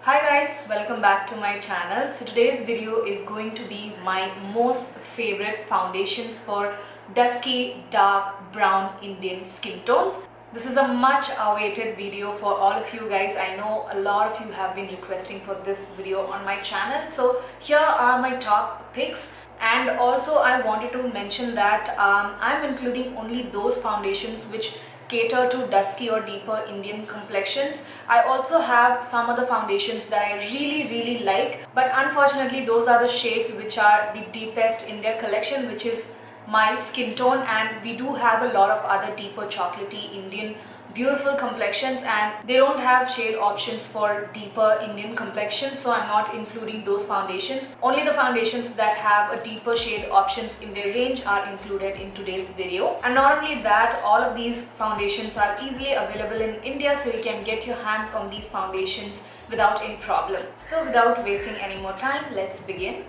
Hi guys, welcome back to my channel. So today's video is going to be my most favorite foundations for dusky, dark, brown Indian skin tones. This is a much awaited video for all of you guys. I know a lot of you have been requesting for this video on my channel. So here are my top picks. And also I wanted to mention that I'm including only those foundations which cater to dusky or deeper Indian complexions. I also have some other foundations that I really like, but unfortunately those are the shades which are the deepest in their collection, which is my skin tone, and we do have a lot of other deeper chocolatey Indian beautiful complexions and they don't have shade options for deeper Indian complexions, so I'm not including those foundations. Only the foundations that have a deeper shade options in their range are included in today's video. And not only that, all of these foundations are easily available in India, so you can get your hands on these foundations without any problem. So without wasting any more time, let's begin.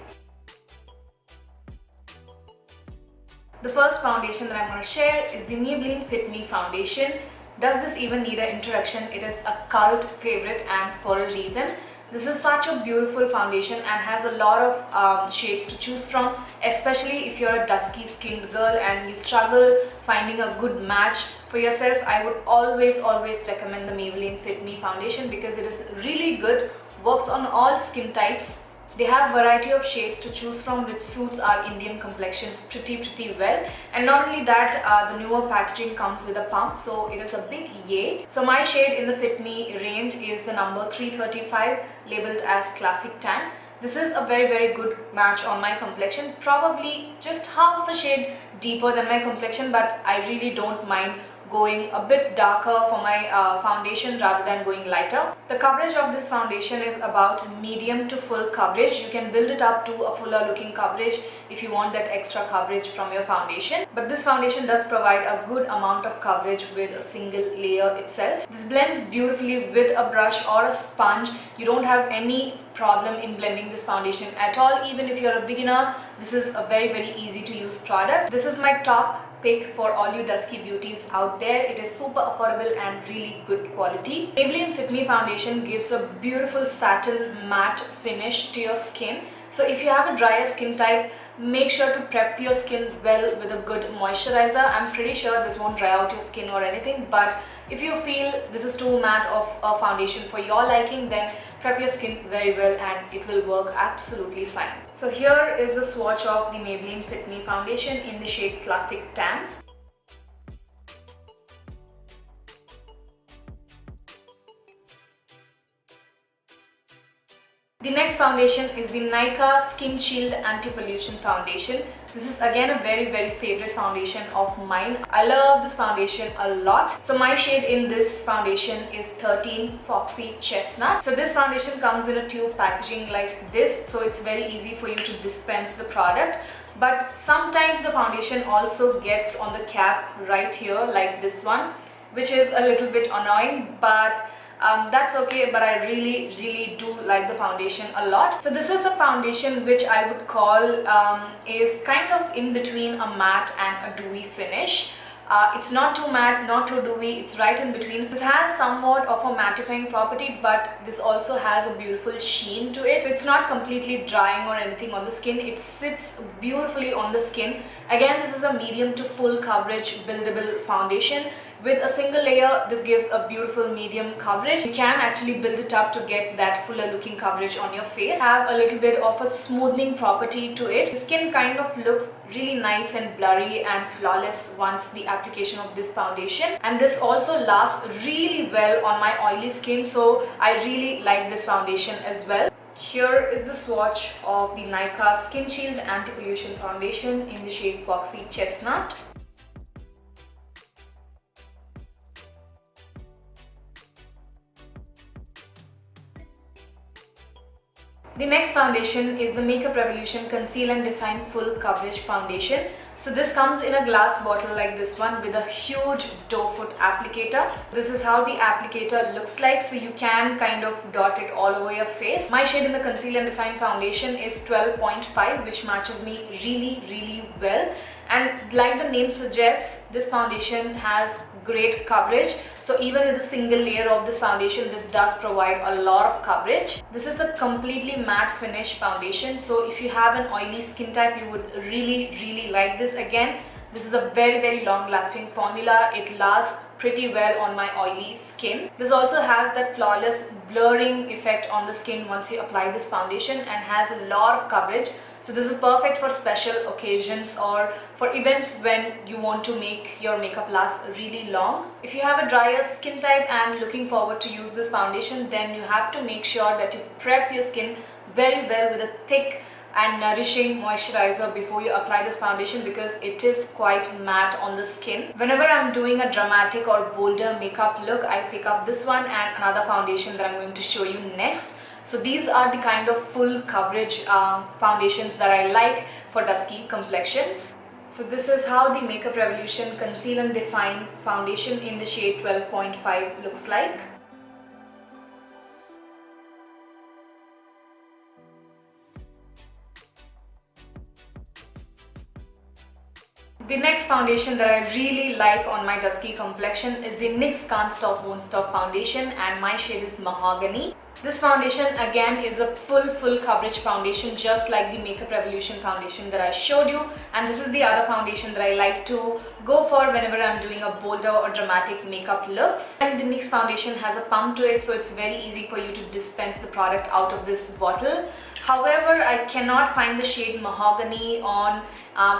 The first foundation that I'm going to share is the Maybelline Fit Me foundation. Does this even need an introduction? It is a cult favorite and for a reason. This is such a beautiful foundation and has a lot of shades to choose from, especially if you're a dusky skinned girl and you struggle finding a good match for yourself. I would always recommend the Maybelline Fit Me foundation because it is really good, works on all skin types. They have variety of shades to choose from which suits our Indian complexions pretty well. And not only that, the newer packaging comes with a pump, so it is a big yay. So my shade in the Fit Me range is the number 335, labeled as Classic Tan. This is a very good match on my complexion, probably just half a shade deeper than my complexion, but I really don't mind going a bit darker for my foundation rather than going lighter. The coverage of this foundation is about medium to full coverage. You can build it up to a fuller looking coverage if you want that extra coverage from your foundation. But this foundation does provide a good amount of coverage with a single layer itself. This blends beautifully with a brush or a sponge. You don't have any problem in blending this foundation at all. Even if you're a beginner, this is a very easy to use product. This is my top pick for all you dusky beauties out there. It is super affordable and really good quality. Maybelline Fit Me foundation gives a beautiful satin matte finish to your skin. So if you have a drier skin type, make sure to prep your skin well with a good moisturizer. I'm pretty sure this won't dry out your skin or anything, but if you feel this is too matte of a foundation for your liking, then prep your skin very well and it will work absolutely fine. So here is the swatch of the Maybelline Fit Me foundation in the shade Classic Tan. The next foundation is the Nykaa Skin Shield Anti-Pollution Foundation. This is again a very favorite foundation of mine. I love this foundation a lot. So my shade in this foundation is 13 Foxy Chestnut. So this foundation comes in a tube packaging like this, so it's very easy for you to dispense the product. But sometimes the foundation also gets on the cap right here like this one, which is a little bit annoying, but that's okay. But I really do like the foundation a lot. So this is a foundation which I would call is kind of in between a matte and a dewy finish. It's not too matte, not too dewy, it's right in between. This has somewhat of a mattifying property, but this also has a beautiful sheen to it. So it's not completely drying or anything on the skin. It sits beautifully on the skin. Again, this is a medium to full coverage buildable foundation. With a single layer, this gives a beautiful medium coverage. You can actually build it up to get that fuller looking coverage on your face. Have a little bit of a smoothing property to it. The skin kind of looks really nice and blurry and flawless once the application of this foundation. And this also lasts really well on my oily skin, so I really like this foundation as well. Here is the swatch of the Nykaa Skin Shield Anti-Pollution Foundation in the shade Foxy Chestnut. The next foundation is the Makeup Revolution Conceal and Define Full Coverage Foundation. So this comes in a glass bottle like this one with a huge doe foot applicator. This is how the applicator looks like, so you can kind of dot it all over your face. My shade in the Conceal and Define foundation is 12.5, which matches me really well. And like the name suggests, this foundation has great coverage. So even with a single layer of this foundation, this does provide a lot of coverage. This is a completely matte finish foundation, so if you have an oily skin type, you would really like this. Again, this is a very long lasting formula. It lasts pretty well on my oily skin. This also has that flawless blurring effect on the skin once you apply this foundation, and has a lot of coverage. So this is perfect for special occasions or for events when you want to make your makeup last really long. If you have a drier skin type and looking forward to use this foundation, then you have to make sure that you prep your skin very well with a thick and nourishing moisturizer before you apply this foundation, because it is quite matte on the skin. Whenever I'm doing a dramatic or bolder makeup look, I pick up this one and another foundation that I'm going to show you next. So these are the kind of full coverage foundations that I like for dusky complexions. So this is how the Makeup Revolution Conceal and Define foundation in the shade 12.5 looks like. The next foundation that I really like on my dusky complexion is the NYX Can't Stop Won't Stop foundation, and my shade is Mahogany. This foundation again is a full coverage foundation, just like the Makeup Revolution foundation that I showed you, and this is the other foundation that I like to go for whenever I'm doing a bolder or dramatic makeup looks. And the NYX foundation has a pump to it, so it's very easy for you to dispense the product out of this bottle. However, I cannot find the shade Mahogany on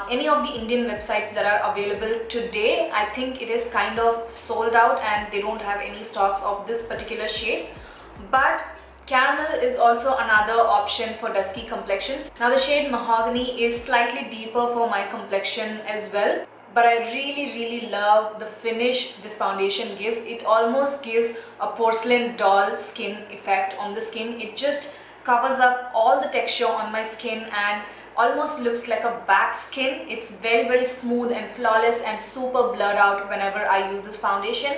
any of the Indian websites that are available today. I think it is kind of sold out and they don't have any stocks of this particular shade. But Caramel is also another option for dusky complexions. Now the shade Mahogany is slightly deeper for my complexion as well, but I really love the finish this foundation gives. It almost gives a porcelain doll skin effect on the skin. It just covers up all the texture on my skin and almost looks like a back skin. It's very smooth and flawless and super blurred out whenever I use this foundation.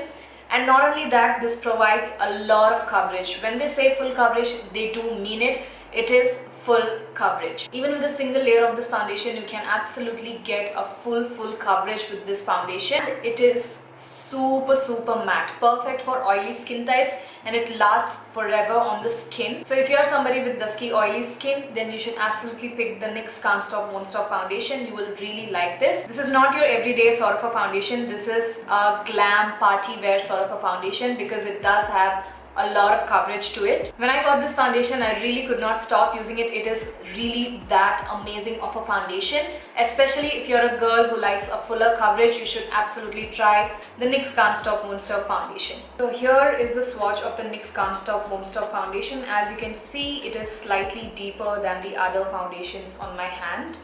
And not only that, this provides a lot of coverage. When they say full coverage, they do mean it. It is full coverage. Even with a single layer of this foundation, you can absolutely get a full coverage with this foundation. It is super matte, perfect for oily skin types, and it lasts forever on the skin. So if you are somebody with dusky oily skin, then you should absolutely pick the NYX Can't Stop Won't Stop foundation. You will really like this. This is not your everyday sort of a foundation. This is a glam party wear sort of a foundation because it does have a lot of coverage to it. When I got this foundation, I really could not stop using it. It is really that amazing of a foundation. Especially if you're a girl who likes a fuller coverage, you should absolutely try the NYX Can't Stop Won't Stop foundation. So here is the swatch of the NYX Can't Stop Won't Stop foundation. As you can see, it is slightly deeper than the other foundations on my hand.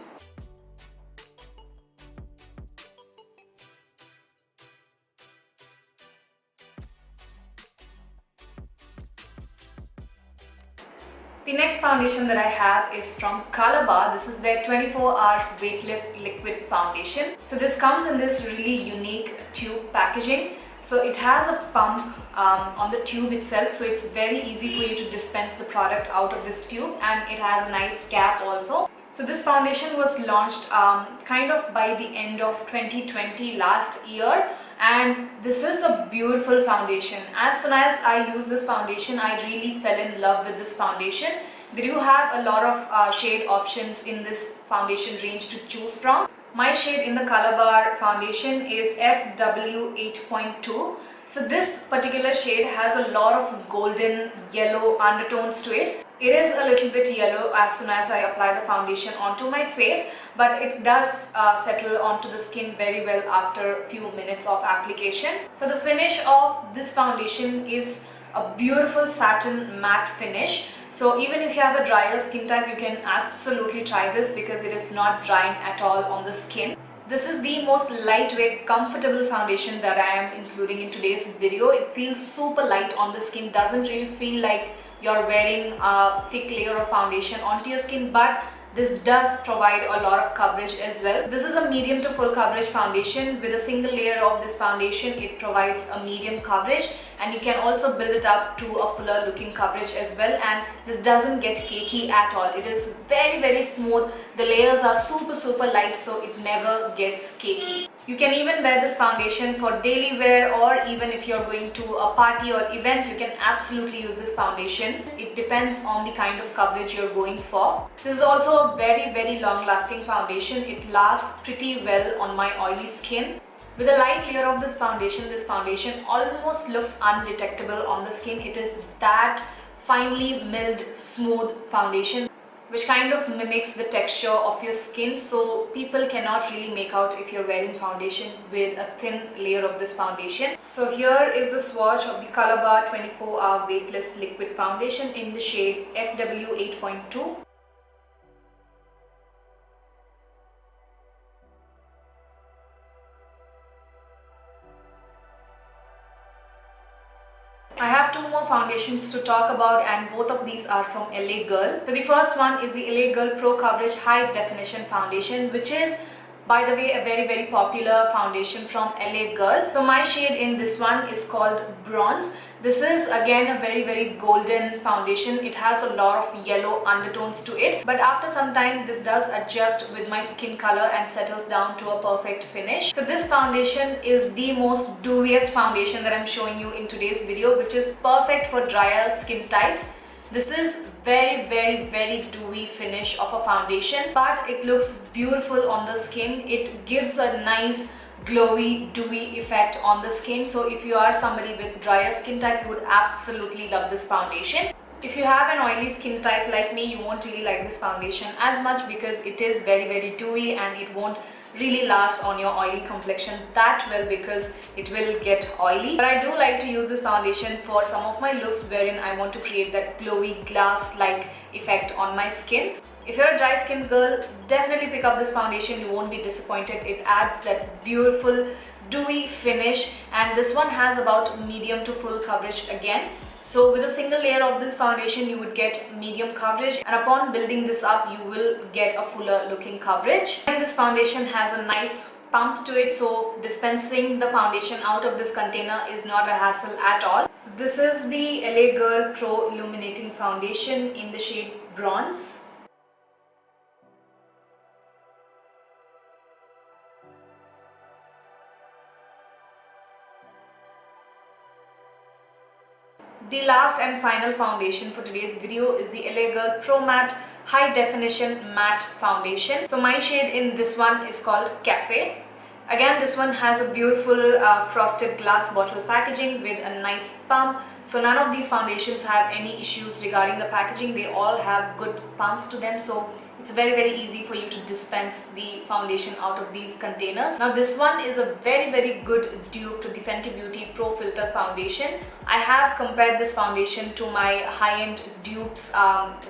The next foundation that I have is from Colorbar. This is their 24-hour weightless liquid foundation. So this comes in this really unique tube packaging. So it has a pump on the tube itself, so it's very easy for you to dispense the product out of this tube, and it has a nice cap also. So this foundation was launched kind of by the end of 2020 last year. And this is a beautiful foundation. As soon as I use this foundation, I really fell in love with this foundation. They do have a lot of shade options in this foundation range to choose from. My shade in the Colorbar foundation is FW8.2. So this particular shade has a lot of golden yellow undertones to it. It is a little bit yellow as soon as I apply the foundation onto my face, but it does settle onto the skin very well after a few minutes of application. So the finish of this foundation is a beautiful satin matte finish. So even if you have a drier skin type, you can absolutely try this because it is not drying at all on the skin. This is the most lightweight, comfortable foundation that I am including in today's video. It feels super light on the skin, doesn't really feel like you're wearing a thick layer of foundation onto your skin, but this does provide a lot of coverage as well. This is a medium to full coverage foundation. With a single layer of this foundation, it provides a medium coverage, and you can also build it up to a fuller looking coverage as well. And this doesn't get cakey at all. It is very smooth. The layers are super light, so it never gets cakey. You can even wear this foundation for daily wear, or even if you're going to a party or event, you can absolutely use this foundation. It depends on the kind of coverage you're going for. This is also a very long lasting foundation. It lasts pretty well on my oily skin. With a light layer of this foundation almost looks undetectable on the skin. It is that finely milled, smooth foundation, which kind of mimics the texture of your skin, so people cannot really make out if you're wearing foundation with a thin layer of this foundation. So here is the swatch of the Colorbar 24-hour weightless liquid foundation in the shade FW 8.2. I have two more foundations to talk about, and both of these are from LA Girl. So the first one is the LA Girl Pro Coverage High Definition Foundation, which is, by the way, a very popular foundation from LA Girl. So my shade in this one is called Bronze. This is again a very golden foundation. It has a lot of yellow undertones to it, but after some time this does adjust with my skin color and settles down to a perfect finish. So this foundation is the most dewiest foundation that I'm showing you in today's video, which is perfect for drier skin types. This is very dewy finish of a foundation, but it looks beautiful on the skin. It gives a nice glowy, dewy effect on the skin. So if you are somebody with drier skin type, you would absolutely love this foundation. If you have an oily skin type like me, you won't really like this foundation as much because it is very dewy, and it won't really last on your oily complexion that well because it will get oily. But I do like to use this foundation for some of my looks wherein I want to create that glowy glass-like effect on my skin. If you're a dry skin girl, definitely pick up this foundation. You won't be disappointed. It adds that beautiful dewy finish, and this one has about medium to full coverage again. So with a single layer of this foundation, you would get medium coverage, and upon building this up, you will get a fuller looking coverage. And this foundation has a nice pump to it, so dispensing the foundation out of this container is not a hassle at all. So this is the LA Girl Pro Illuminating Foundation in the shade Bronze. The last and final foundation for today's video is the LA Girl Pro Matte High Definition Matte Foundation. So my shade in this one is called Cafe. Again, this one has a beautiful frosted glass bottle packaging with a nice pump. So none of these foundations have any issues regarding the packaging. They all have good pumps to them, so it's very easy for you to dispense the foundation out of these containers. Now this one is a very good dupe to the Fenty Beauty Pro Filter Foundation. I have compared this foundation to my high-end dupes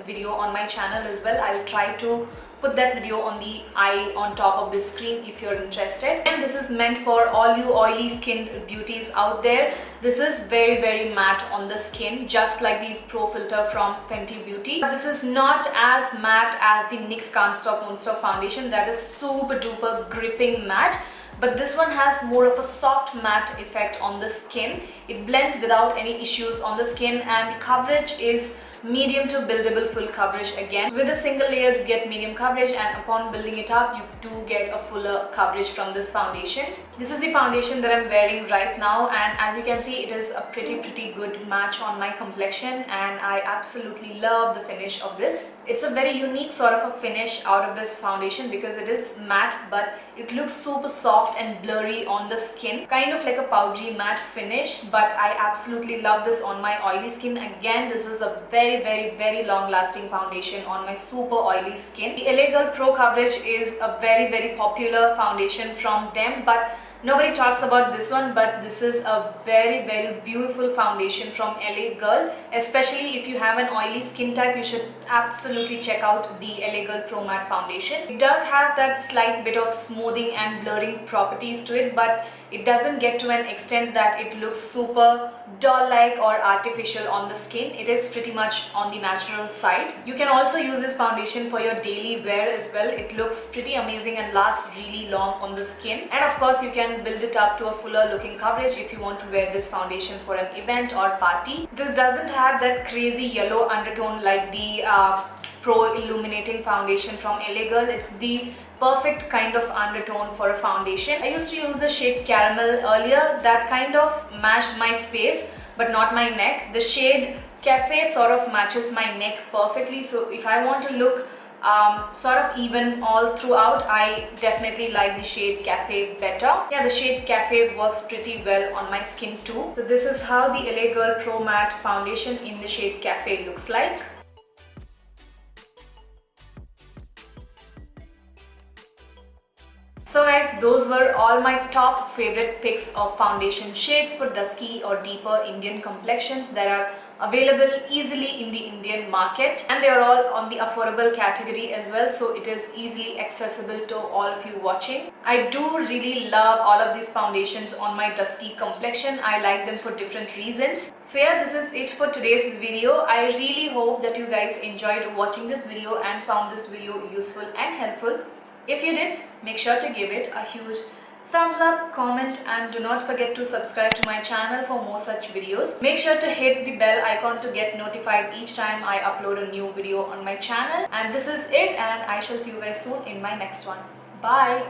video on my channel as well. I'll try to put that video on the eye on top of the screen if you're interested. And this is meant for all you oily skinned beauties out there. This is very matte on the skin, just like the Pro Filter from Fenty Beauty. But this is not as matte as the NYX Can't Stop Won't Stop foundation. That is super duper gripping matte. But this one has more of a soft matte effect on the skin. It blends without any issues on the skin, and coverage is medium to buildable full coverage again. With a single layer you get medium coverage, and upon building it up you do get a fuller coverage from this foundation. This is the foundation that I'm wearing right now, and as you can see, it is a pretty good match on my complexion, and I absolutely love the finish of this. It's a very unique sort of a finish out of this foundation because it is matte, but it looks super soft and blurry on the skin, kind of like a powdery matte finish. But I absolutely love this on my oily skin. Again, this is a very long lasting foundation on my super oily skin. The LA Girl Pro Coverage is a very popular foundation from them, but nobody talks about this one. But this is a very beautiful foundation from LA Girl. Especially if you have an oily skin type, you should absolutely check out the LA Girl Pro Matte Foundation. It does have that slight bit of smoothing and blurring properties to it, but It doesn't get to an extent that it looks super doll-like or artificial on the skin. It is pretty much on the natural side. You can also use this foundation for your daily wear as well. It looks pretty amazing and lasts really long on the skin. And of course, you can build it up to a fuller looking coverage if you want to wear this foundation for an event or party. This doesn't have that crazy yellow undertone like the Pro Illuminating foundation from LA Girl. It's the perfect kind of undertone for a foundation. I used to use the shade Caramel earlier. That kind of matched my face but not my neck. The shade Cafe sort of matches my neck perfectly, so if I want to look sort of even all throughout, I definitely like the shade Cafe better. Yeah, the shade Cafe works pretty well on my skin too. So this is how the LA Girl Pro Matte foundation in the shade Cafe looks like. So guys, those were all my top favorite picks of foundation shades for dusky or deeper Indian complexions that are available easily in the Indian market, and they are all on the affordable category as well, so it is easily accessible to all of you watching. I do really love all of these foundations on my dusky complexion. I like them for different reasons. So yeah, this is it for today's video. I really hope that you guys enjoyed watching this video and found this video useful and helpful. If you did, make sure to give it a huge thumbs up, comment, and do not forget to subscribe to my channel for more such videos. Make sure to hit the bell icon to get notified each time I upload a new video on my channel. And this is it, and I shall see you guys soon in my next one. Bye!